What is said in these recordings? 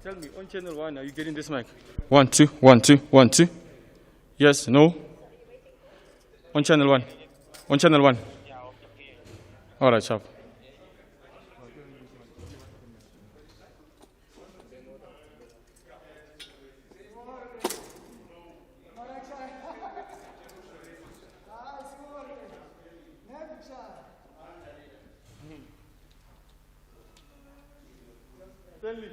Tell me, on channel 1, are you getting this mic? 1, 2, 1, 2, 1, 2. Yes, no? On channel 1. On channel 1. All right, sharp. Tell me.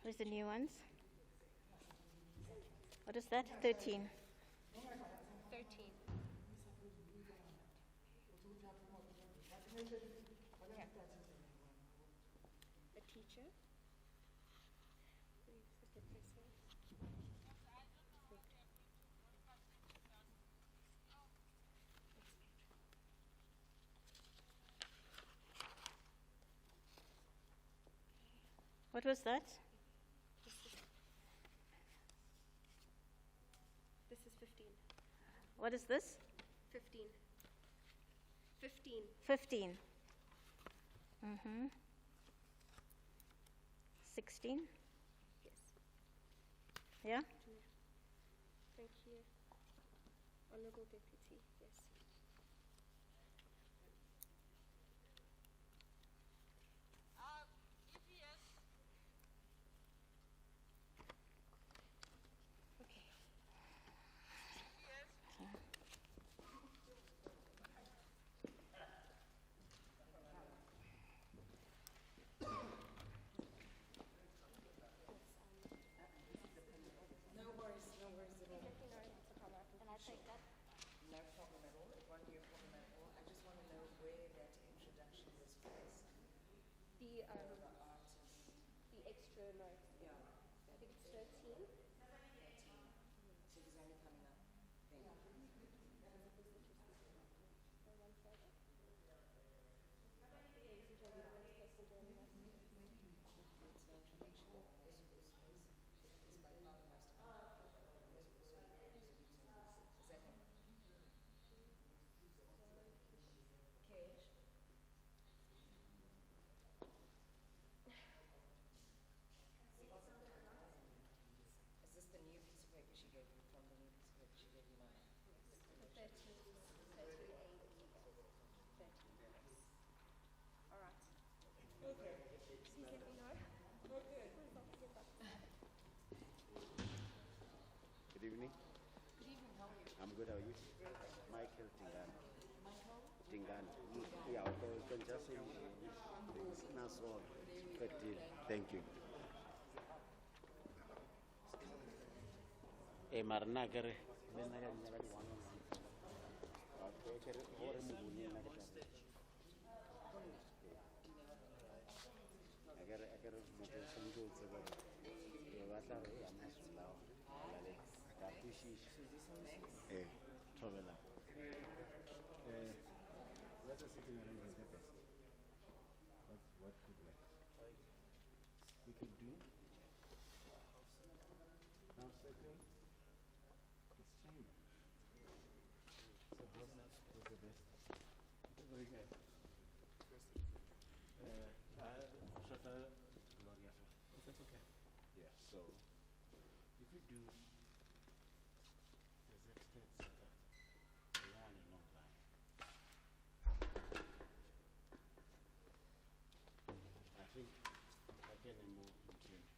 Where's the new ones? What is that? 13. 13. A teacher. What was that? This is 15. What is this? 15. 15. 15. 16. Yes. Yeah? Thank you. Honorable Deputy. Yes. Okay. No worries at all. And I take that. No problem at all. It won't be a problem at all. I just want to know where that introduction was placed. The The artist. the extra note. Yeah. I think it's 13. 13. So he's only coming up then. One further. It's no introduction. It's by far the most important. Is that him? Cage. Is this the new piece of paper she gave you from the new piece of paper she gave you now? 13. 13A. 13. All right. Okay. Please let me know. Okay. Good evening. Good evening. How are you? I'm good. How are you? Michael Tingani. Michael? Tingani. Yeah, you can just say that's all. Thank you. Marna kere. Agar moto sonjo tseba ba tla re ya masula la le ka pushisha thobela what's the sitting arrangement purpose? What could we could do now circle it's chamber so what's the best very good that's okay. Yeah, so if you do the extent long and long line, I think I can move into range.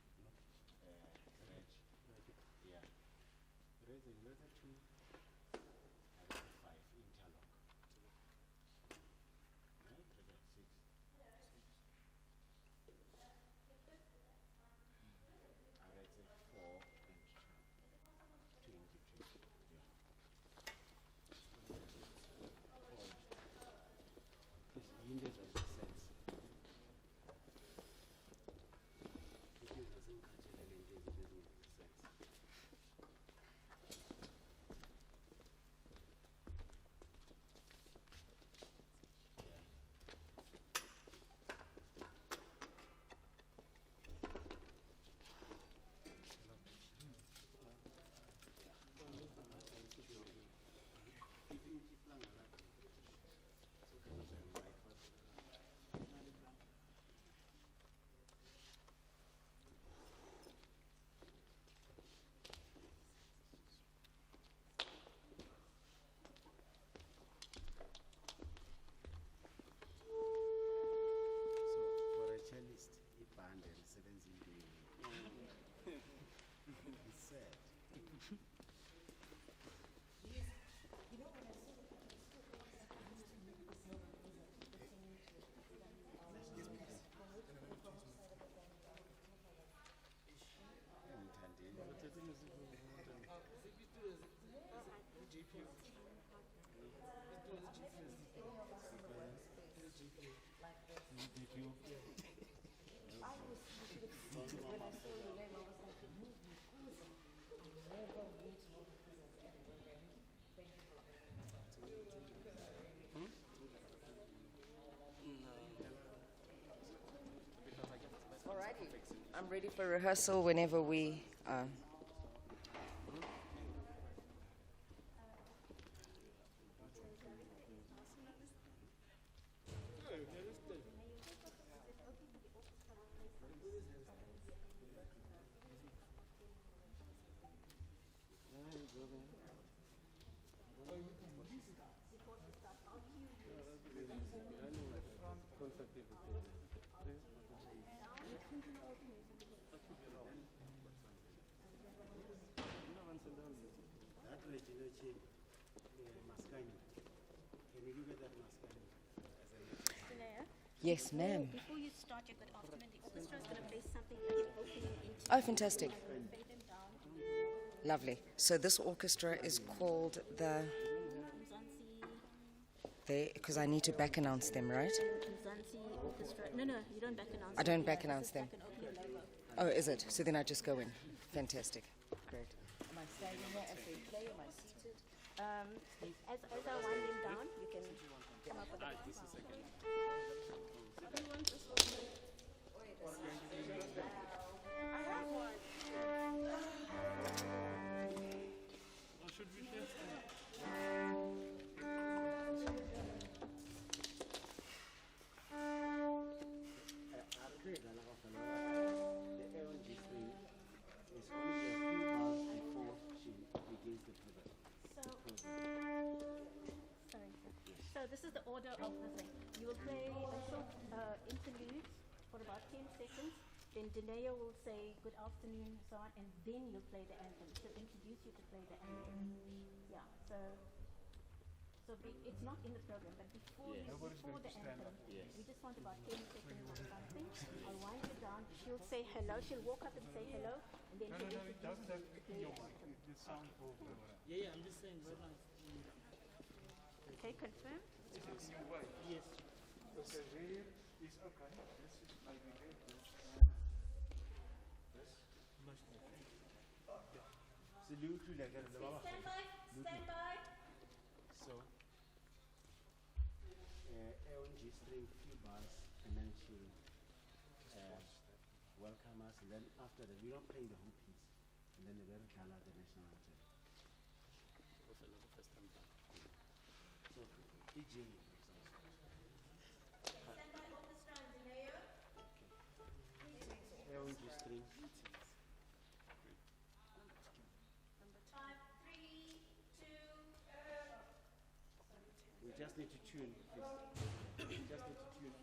Yeah. Raise a letter 2 and letter 5 interlock. Right? Letter 6. Let's say 4 and 2 in between. Yeah. This windows of the sense. It is the same cultural and it is the sense. Alrighty, I'm ready for rehearsal whenever we are. That original chain, Mascani. Can you give it that Mascani? Tanea, Yes, ma'am. before you start your good afternoon, the orchestra is going to play something like an opening into Oh, fantastic. play them down. Lovely. So this orchestra is called the... Mzansi, Because I need to back announce them, right? Mzansi Orchestra. No, you don't back announce I don't them. back announce This is them. like an opening logo. Oh, is it? So then I just go in. Fantastic. Great. Am I standing here as they play? Am I seated? As I wind them down, you can come up with a After the A1 G string is only a few bars before she begins the pivot. So this is the order of the thing. You will play a short interlude for about 10 seconds. Then Denea will say good afternoon and so on, and then you'll play the anthem. She'll introduce you to play the anthem. Yeah, it's not in the program, but before the anthem, we just want about 10 seconds or something. I'll wind you down. She'll say hello. She'll walk up and say hello, and then she'll introduce you to play the anthem. Yeah, I'm just saying right now. Okay, confirm. Yes. Stand by. So, A1 G string, few bars, and then she'll welcome us, and then after that, we don't play the whole piece, and then the very color, the national anthem. So, DJ. A1 G string. 5, 3, 2. We just need to tune, please. We just need to tune.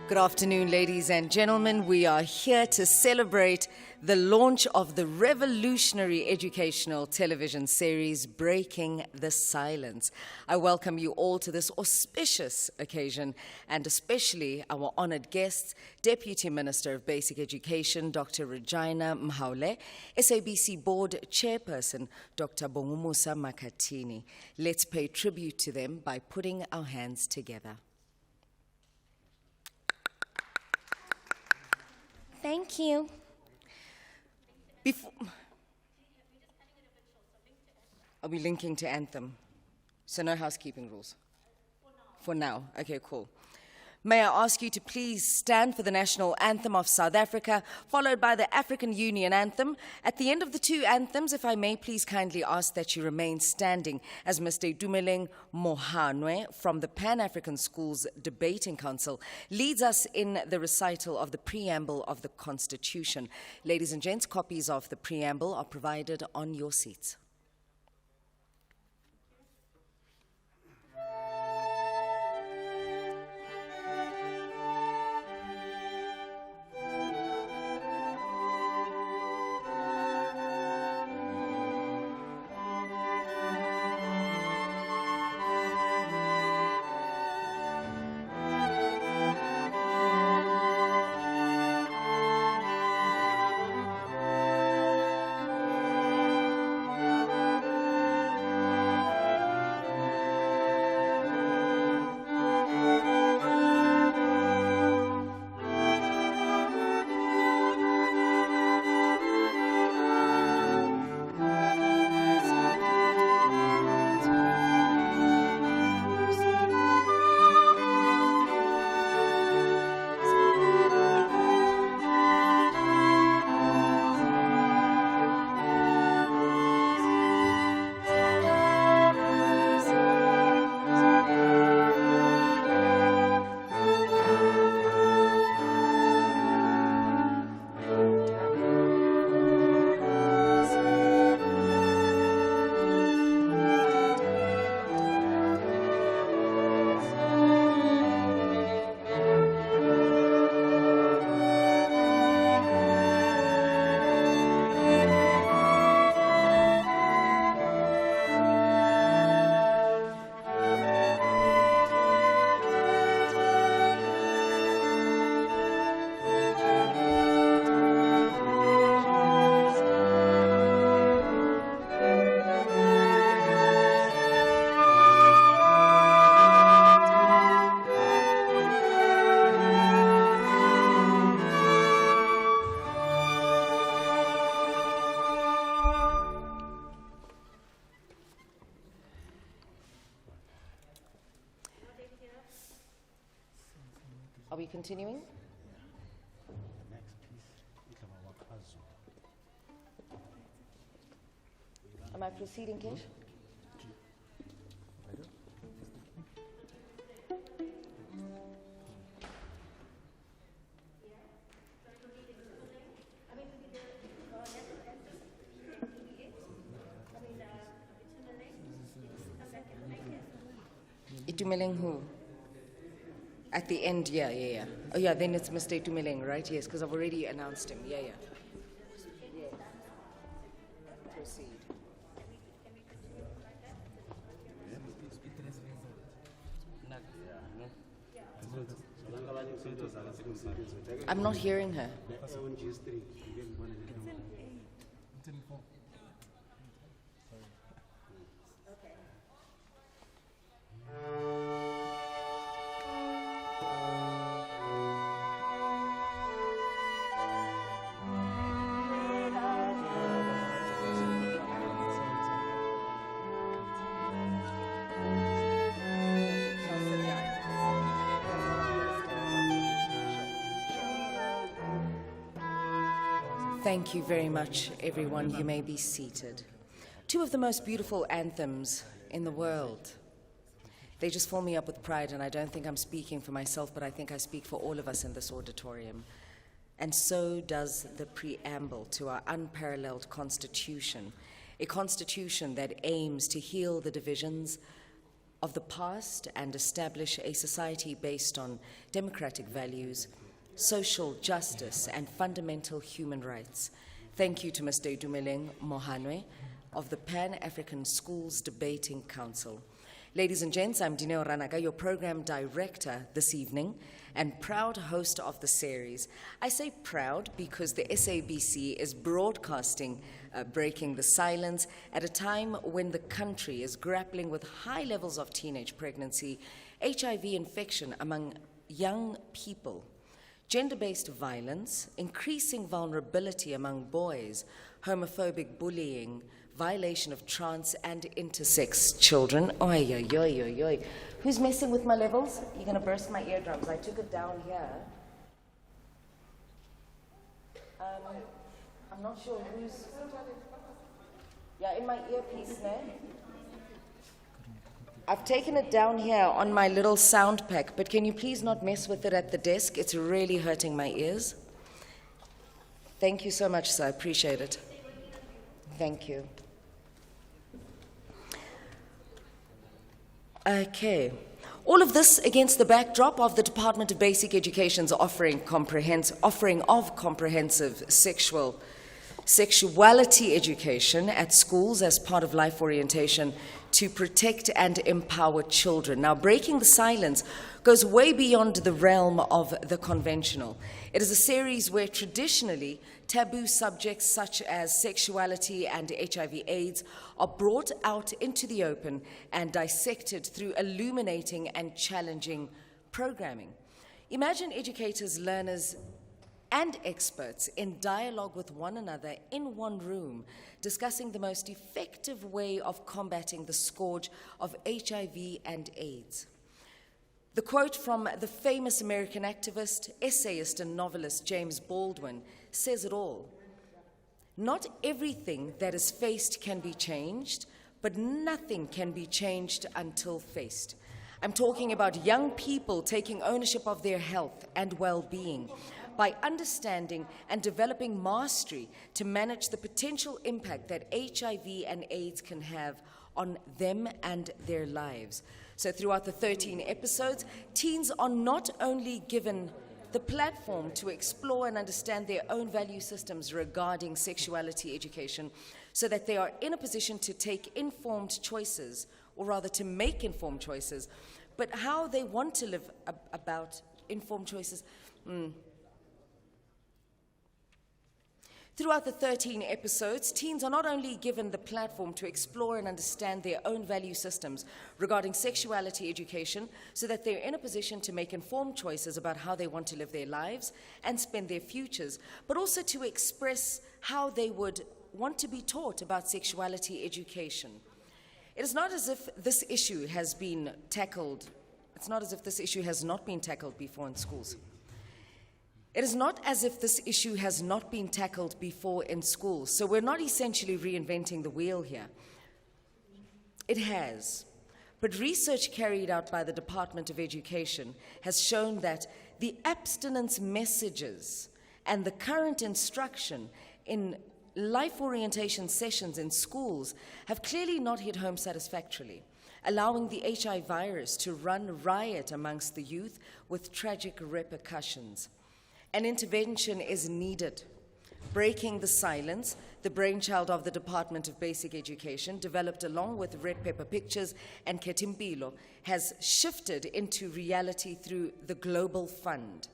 Good afternoon, ladies and gentlemen. We are here to celebrate the launch of the revolutionary educational television series, Breaking the Silence. I welcome you all to this auspicious occasion, and especially our honored guests, Deputy Minister of Basic Education, Dr. Regina Mhaule, SABC Board Chairperson, Dr. Bongumusa Makatini. Let's pay tribute to them by putting our hands together. Thank you. Are we linking to Anthem? So no housekeeping rules? For now. Okay, cool. May I ask you to please stand for the national anthem of South Africa, followed by the African Union anthem. At the end of the two anthems, if I may please kindly ask that you remain standing as Mr. Itumeleng Mohanwe from the Pan-African Schools Debating Council leads us in the recital of the Preamble of the Constitution. Ladies and gents, copies of the Preamble are provided on your seats. Are we continuing? Am I proceeding, Kesh? Itumeleng who? At the end, yeah. Oh, yeah, then it's Mr. Itumeleng, right? Yes, because I've already announced him. Yeah. Proceed. I'm not hearing her. Thank you very much, everyone. You may be seated. Two of the most beautiful anthems in the world. They just fill me up with pride, and I don't think I'm speaking for myself, but I think I speak for all of us in this auditorium. And so does the preamble to our unparalleled Constitution, a Constitution that aims to heal the divisions, of the past and establish a society based on democratic values, social justice, and fundamental human rights. Thank you to Mr. Itumeleng Mohanwe of the Pan-African Schools Debating Council. Ladies and gents, I'm Dineo Ranaga, your program director this evening and proud host of the series. I say proud because the SABC is broadcasting Breaking the Silence at a time when the country is grappling with high levels of teenage pregnancy, HIV infection among young people, gender-based violence, increasing vulnerability among boys, homophobic bullying, violation of trans and intersex children. Oi, oi, oi, oi, oi. Who's messing with my levels? You're going to burst my eardrums. I took it down here. I'm not sure who's... Yeah, in my earpiece, no? I've taken it down here on my little sound pack, but can you please not mess with it at the desk? It's really hurting my ears. Thank you so much, sir. I appreciate it. Thank you. Okay. All of this against the backdrop of the Department of Basic Education's offering of comprehensive sexuality education at schools as part of life orientation to protect and empower children. Now, Breaking the Silence goes way beyond the realm of the conventional. It is a series where traditionally taboo subjects such as sexuality and HIV/AIDS are brought out into the open and dissected through illuminating and challenging programming. Imagine educators, learners, and experts in dialogue with one another in one room, discussing the most effective way of combating the scourge of HIV and AIDS. The quote from the famous American activist, essayist, and novelist James Baldwin says it all. Not everything that is faced can be changed, but nothing can be changed until faced. I'm talking about young people taking ownership of their health and well-being by understanding and developing mastery to manage the potential impact that HIV and AIDS can have on them and their lives. So throughout the 13 episodes, teens are not only given the platform to explore and understand their own value systems regarding sexuality education so that they are in a position to take informed choices, or rather to make informed choices, but how they want to live about informed choices. Throughout the 13 episodes, teens are not only given the platform to explore and understand their own value systems regarding sexuality education so that they're in a position to make informed choices about how they want to live their lives and spend their futures, but also to express how they would want to be taught about sexuality education. It is not as if this issue has been tackled, it's not as if this issue has not been tackled before in schools. It is not as if this issue has not been tackled before in schools. So we're not essentially reinventing the wheel here. It has. But research carried out by the Department of Education has shown that the abstinence messages and the current instruction in life orientation sessions in schools have clearly not hit home satisfactorily, allowing the HIV virus to run riot amongst the youth with tragic repercussions. An intervention is needed. Breaking the Silence, the brainchild of the Department of Basic Education, developed along with Red Pepper Pictures and Kheth'impilo, has shifted into reality through the Global Fund.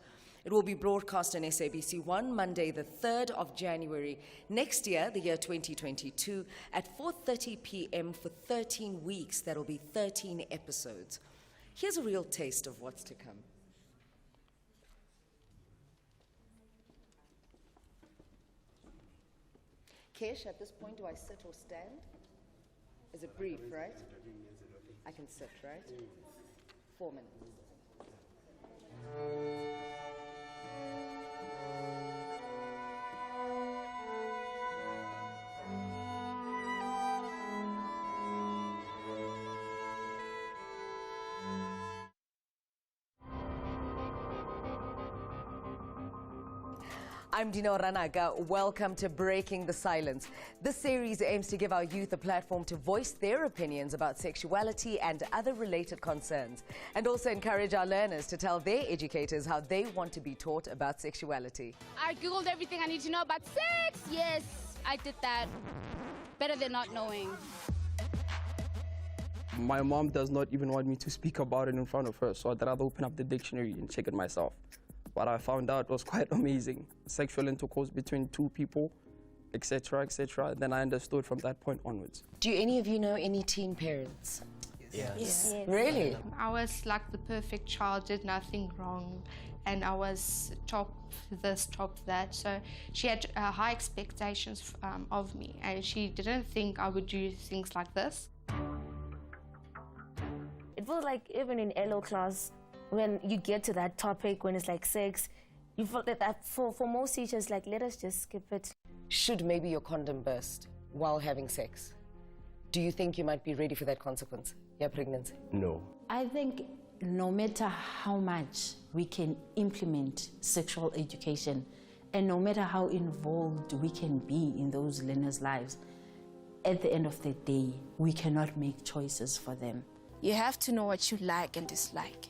It will be broadcast on SABC 1 Monday, the 3rd of January next year, the year 2022, at 4:30 p.m. for 13 weeks. That will be 13 episodes. Here's a real taste of what's to come. Kesh, at this point, do I sit or stand? Is it brief, right? I can sit, right? 4 minutes. I'm Dino Ranaga. Welcome to Breaking the Silence. This series aims to give our youth a platform to voice their opinions about sexuality and other related concerns, and also encourage our learners to tell their educators how they want to be taught about sexuality. I googled everything I need to know about sex. Yes, I did that. Better than not knowing. My mom does not even want me to speak about it in front of her, so I'd rather open up the dictionary and check it myself. What I found out was quite amazing. Sexual intercourse between two people, etc., etc. Then I understood from that point onwards. Do any of you know any teen parents? Yes. Really? I was like the perfect child, did nothing wrong, and I was top this, top that. So she had high expectations of me, and she didn't think I would do things like this. It feels like even in LO class, when you get to that topic, when it's like sex, you feel that for most teachers, like, let us just skip it. Should maybe your condom burst while having sex? Do you think you might be ready for that consequence? Your pregnancy? No. I think no matter how much we can implement sexual education, and no matter how involved we can be in those learners' lives, at the end of the day, we cannot make choices for them. You have to know what you like and dislike.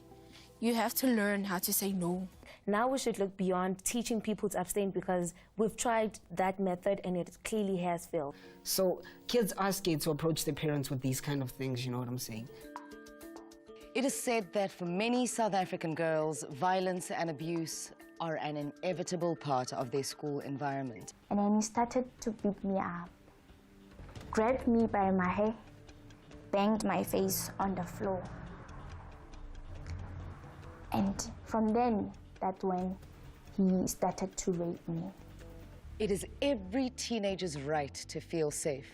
You have to learn how to say no. Now we should look beyond teaching people to abstain, because we've tried that method and it clearly has failed. So kids are scared to approach their parents with these kind of things, you know what I'm saying? It is said that for many South African girls, violence and abuse are an inevitable part of their school environment. And then he started to beat me up, grabbed me by my hair, banged my face on the floor. And from then, that's when he started to rape me. It is every teenager's right to feel safe.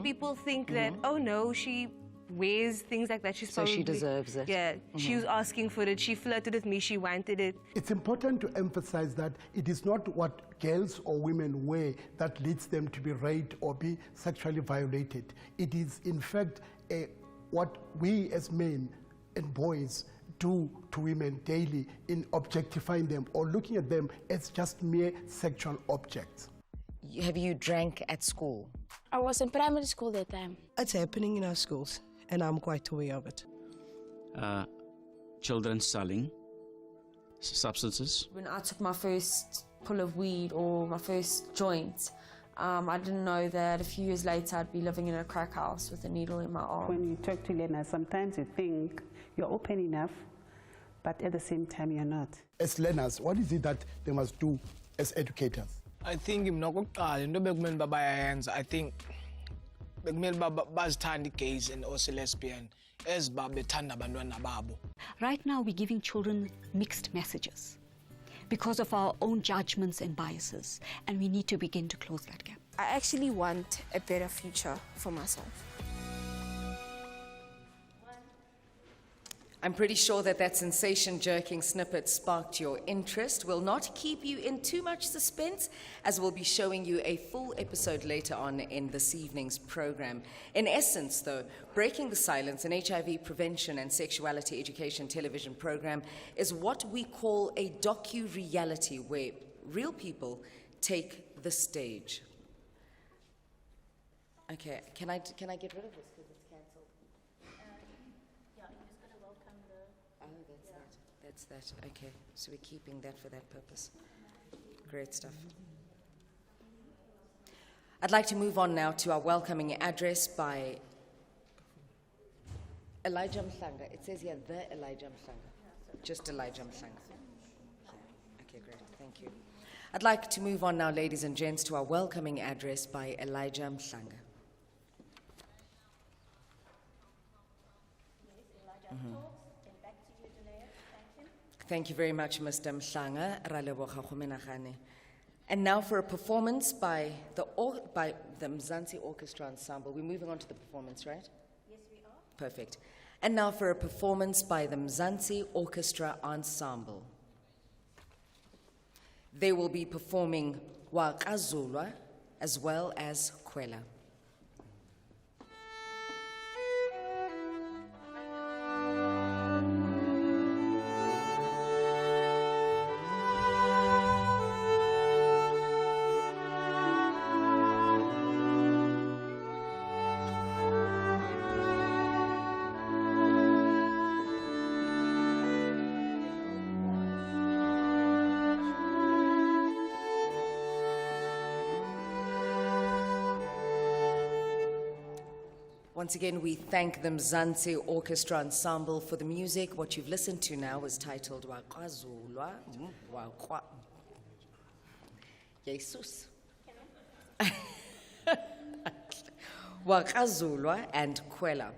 People think that, oh no, she wears things like that. She's So she deserves it. Yeah, she was asking for it. She flirted with me. She wanted it. It's important to emphasize that it is not what girls or women wear that leads them to be raped or be sexually violated. It is, in fact, what we as men and boys do to women daily in objectifying them or looking at them as just mere sexual objects. Have you drank at school? I was in primary school that time. It's happening in our schools, and I'm quite aware of it. Children selling substances. When I took my first pull of weed or my first joint, I didn't know that a few years later I'd be living in a crack house with a needle in my arm. When you talk to learners, sometimes you think you're open enough, but at the same time you're not. As learners, what is it that they must do as educators? I think I think gays and also lesbian as Right now we're giving children mixed messages because of our own judgments and biases, and we need to begin to close that gap. I actually want a better future for myself. I'm pretty sure that sensation-jerking snippet sparked your interest. We'll not keep you in too much suspense, as we'll be showing you a full episode later on in this evening's program. In essence, though, Breaking the Silence, an HIV prevention and sexuality education television program, is what we call a docu-reality where real people take the stage. Okay, can I get rid of this? That's that. Okay, so we're keeping that for that purpose. Great stuff. I'd like to move on now to our welcoming address by Elijah Mhlanga. It says here, the Elijah Mhlanga. Just Elijah Mhlanga. Okay, great. Thank you. I'd like to move on now, ladies and gents, to our welcoming address by Elijah Mhlanga. Thank you very much, Mr. Mhlanga. And now for a performance by the Mzansi Orchestra Ensemble. We're moving on to the performance, right? Yes, we are. Perfect. And now for a performance by the Mzansi Orchestra Ensemble. They will be performing Wakazulwa as well as Kwela. Once again, we thank the Mzansi Orchestra Ensemble for the music. What you've listened to now is titled Waqazulwa. Jesus. Waqazulwa and Kwela.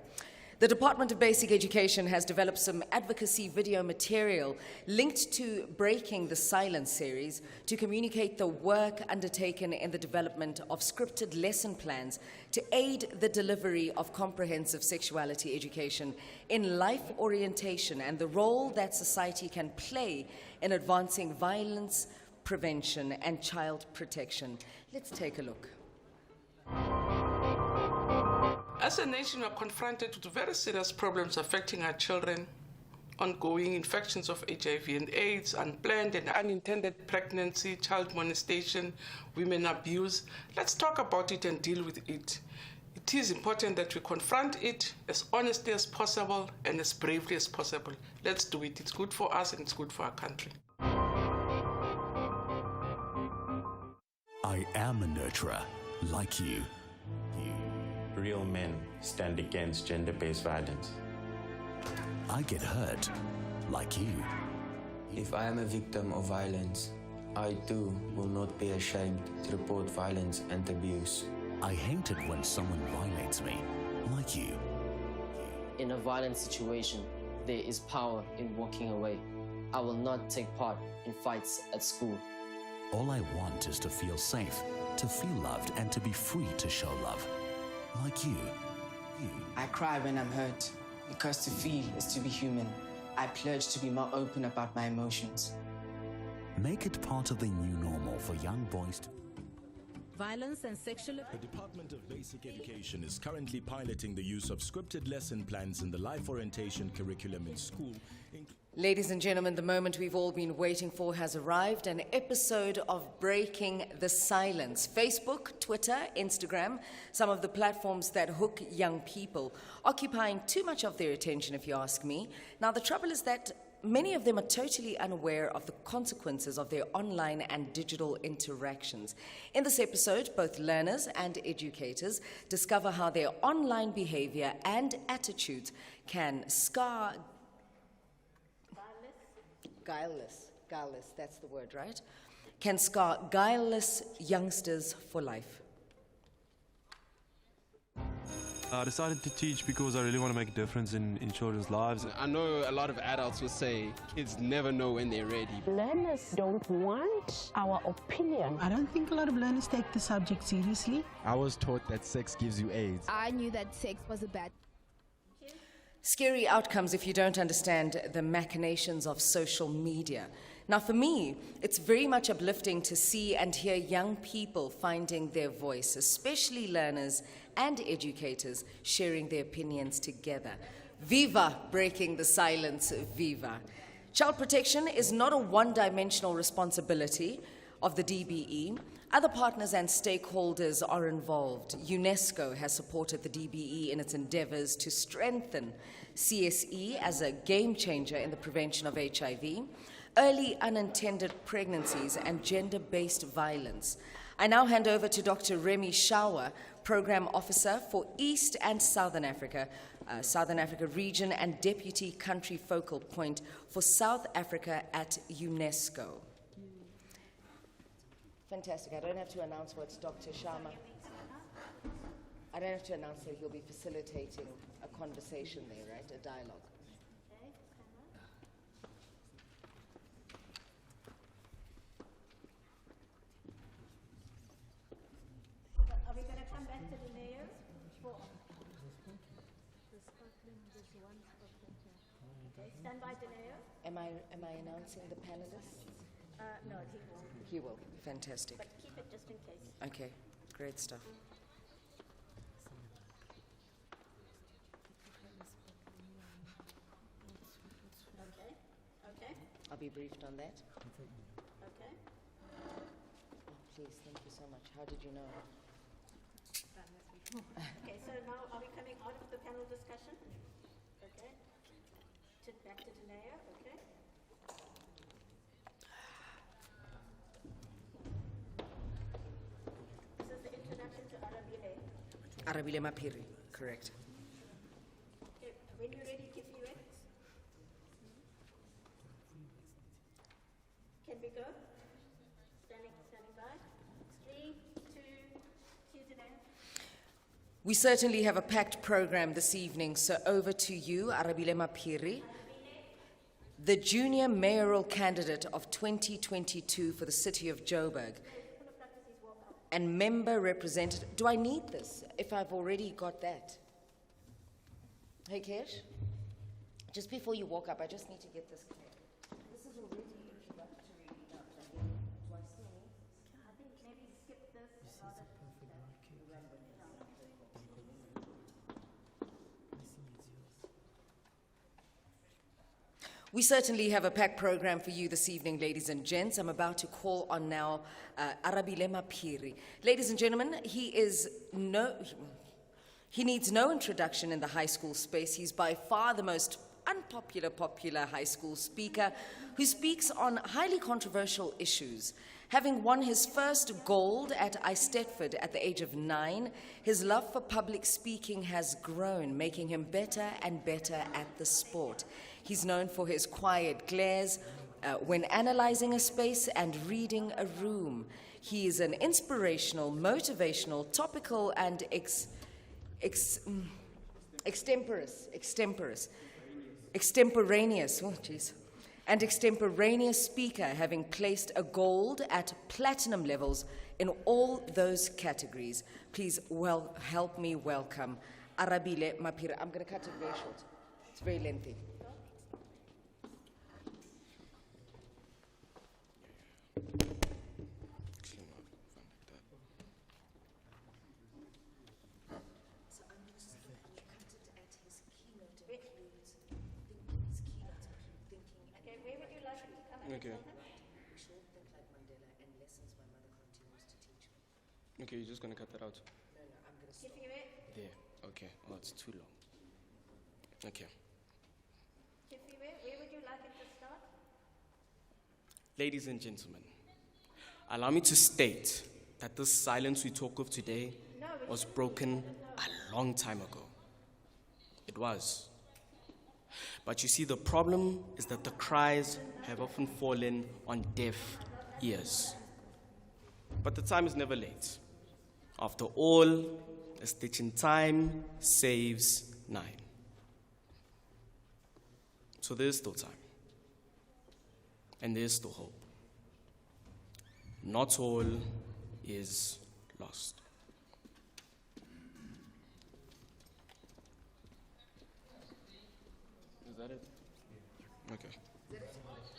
The Department of Basic Education has developed some advocacy video material linked to Breaking the Silence series to communicate the work undertaken in the development of scripted lesson plans to aid the delivery of comprehensive sexuality education in life orientation and the role that society can play in advancing violence prevention and child protection. Let's take a look. As a nation, we are confronted with very serious problems affecting our children, ongoing infections of HIV and AIDS, unplanned and unintended pregnancy, child molestation, women abuse. Let's talk about it and deal with it. It is important that we confront it as honestly as possible and as bravely as possible. Let's do it. It's good for us and it's good for our country. I am a nurturer, like you. Real men stand against gender-based violence. I get hurt, like you. If I am a victim of violence, I too will not be ashamed to report violence and abuse. I hate it when someone violates me, like you. In a violent situation, there is power in walking away. I will not take part in fights at school. All I want is to feel safe, to feel loved, and to be free to show love. Like you. I cry when I'm hurt, because to feel is to be human. I pledge to be more open about my emotions. Make it part of the new normal for young boys to... Violence and sexual... The Department of Basic Education is currently piloting the use of scripted lesson plans in the life orientation curriculum in school. Ladies and gentlemen, the moment we've all been waiting for has arrived, an episode of Breaking the Silence. Facebook, Twitter, Instagram, some of the platforms that hook young people, occupying too much of their attention, if you ask me. Now, the trouble is that many of them are totally unaware of the consequences of their online and digital interactions. In this episode, both learners and educators discover how their online behavior and attitudes can scar guileless, that's the word, right? Can scar guileless youngsters for life. I decided to teach because I really want to make a difference in children's lives. I know a lot of adults will say kids never know when they're ready. Learners don't want our opinion. I don't think a lot of learners take the subject seriously. I was taught that sex gives you AIDS. I knew that sex was a bad... Scary outcomes if you don't understand the machinations of social media. Now, for me, it's very much uplifting to see and hear young people finding their voice, especially learners and educators sharing their opinions together. Viva Breaking the Silence, viva. Child protection is not a one-dimensional responsibility of the DBE. Other partners and stakeholders are involved. UNESCO has supported the DBE in its endeavors to strengthen CSE as a game changer in the prevention of HIV, early unintended pregnancies, and gender-based violence. I now hand over to Dr. Remy Shawa, Program Officer for East and Southern Africa region and Deputy Country Focal Point for South Africa at UNESCO. Fantastic. I don't have to announce what's Dr. Sharma. I don't have to announce that he'll be facilitating a conversation there, right? A dialogue. Are we going to come back to the mayor? Okay, stand by, Deneo. Am I announcing the panelists? No, he won't. He will. Fantastic. But keep it just in case. Okay, great stuff. Okay. I'll be briefed on that. Okay. Oh, please, thank you so much. How did you know? Okay, so now are we coming out of the panel discussion? Okay. Back to Deneo, okay. This is the introduction to Arabi Lemapiri, Arabi Lemapiri, correct. When you're ready, Kheth'impilo. Can we go? Standing by. 3, 2, cue the name. We certainly have a packed program this evening, so over to you, Arabi Lemapiri, the junior mayoral candidate of 2022 for the city of Joburg, and member representative. Do I need this if I've already got that? Hey, Kesh, just before you walk up, I just need to get this clear. This is already introductory enough. Do I still need? I think maybe skip this. We certainly have a packed program for you this evening, ladies and gents. I'm about to call on now Arabi Lemapiri. Ladies and gentlemen, he needs no introduction in the high school space. He's by far the most popular high school speaker who speaks on highly controversial issues. Having won his first gold at Eisteddfod at the age of 9, his love for public speaking has grown, making him better and better at the sport. He's known for his quiet glares when analyzing a space and reading a room. He is an inspirational, motivational, topical, and extemporaneous speaker, having placed a gold at platinum levels in all those categories. Please help me welcome Arabi Lemapiri. I'm going to cut it very short. It's very lengthy. Okay. Okay, you're just going to cut that out? No, I'm going to stop. There. Okay. Oh, it's too long. Okay. Where would you like it to start? Ladies and gentlemen, allow me to state that this silence we talk of today was broken a long time ago. It was. But you see, the problem is that the cries have often fallen on deaf ears. But the time is never late. After all, a stitch in time saves 9. So there is still time. And there is still hope. Not all is lost. Is that it? Okay.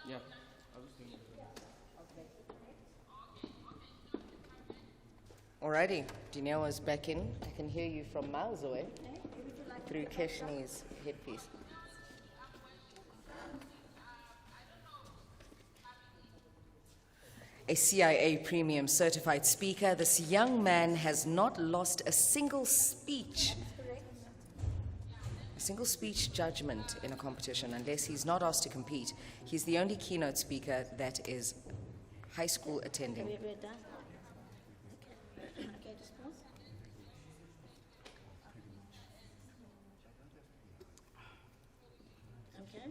Yeah. I was thinking. Alrighty, Danielle is back in. I can hear you from miles away through Keshni's headpiece. A CIA premium certified speaker, this young man has not lost a single speech judgment in a competition unless he's not asked to compete. He's the only keynote speaker that is high school attending. We're done. Okay, just pause. Okay.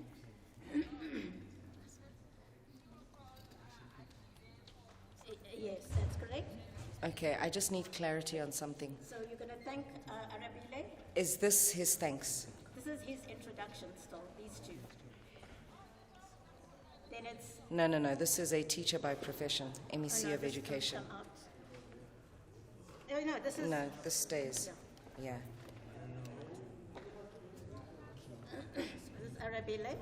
Yes, that's correct. Okay, I just need clarity on something. So you're going to thank Arabi Le? Is this his thanks? This is his introduction still, these two. Then it's... No. This is a teacher by profession, MEC Oh, no, of this Education. comes out. No, this is... No, this stays. Yeah. This is Arabi Le.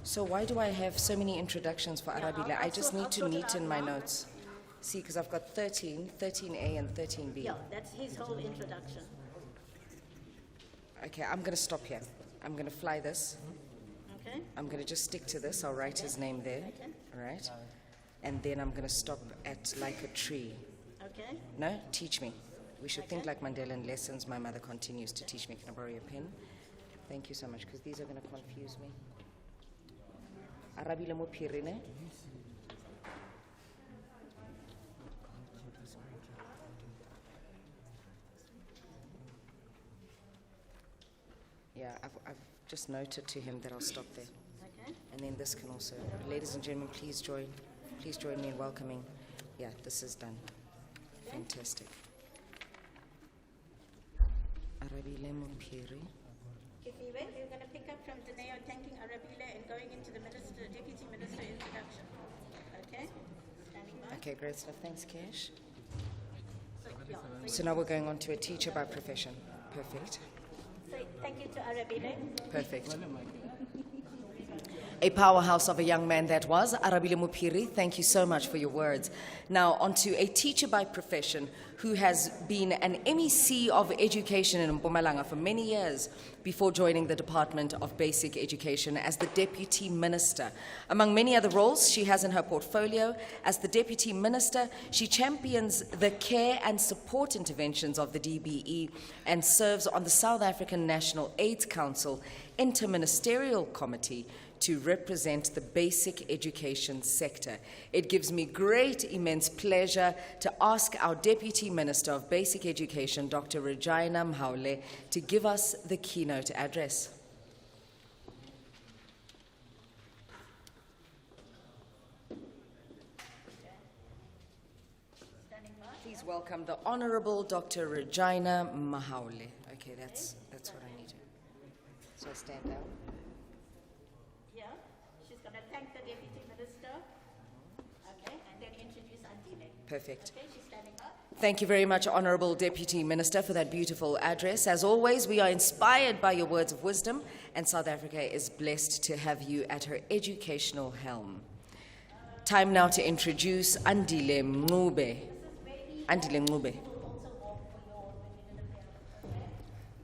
So why do I have so many introductions for Arabi Le? I just need to sort it neaten out my now. notes. See, because I've got 13, 13A and 13B. Yeah, that's his whole introduction. Okay, I'm going to stop here. I'm going to fly this. Okay. I'm going to just stick to this. I'll write his name there. Okay. All right? And then I'm going to stop at like a tree. Okay. No? Teach me. We should think like Mandela in lessons. My mother continues to teach me. Can I borrow your pen? Thank you so much, because these are going to confuse me. Arabi Lemapiri, ne? Yeah, I've just noted to him that I'll stop there. Okay. And then this can also, ladies and gentlemen, please join me in welcoming. Yeah, this is done. Fantastic. Arabi Lemapiri. Kheth'impilo, you're going to pick up from Dineo thanking Arabi and going into the Deputy Minister introduction. Okay? Standing by. Okay, great stuff. Thanks, Kesh. So So now we're going on to a teacher by profession. Perfect. So thank you to Arabi. Perfect. A powerhouse of a young man that was, Arabi Lemapiri, thank you so much for your words. Now on to a teacher by profession who has been an MEC of education in Mpumalanga for many years before joining the Department of Basic Education as the Deputy Minister. Among many other roles she has in her portfolio, as the Deputy Minister, she champions the care and support interventions of the DBE and serves on the South African National AIDS Council Interministerial Committee to represent the basic education sector. It gives me great, immense pleasure to ask our Deputy Minister of Basic Education, Dr. Regina Mhaule, to give us the keynote address. Please welcome the Honorable Dr. Regina Mhaule. Okay, that's what I need to. So I stand down. She's going to thank the Deputy Minister, okay, and then introduce Antile. Perfect. Okay, she's standing up. Thank you very much, Honourable Deputy Minister, for that beautiful address. As always, we are inspired by your words of wisdom, and South Africa is blessed to have you at her educational helm. Time now to introduce Andile Mncube. Andile Mncube.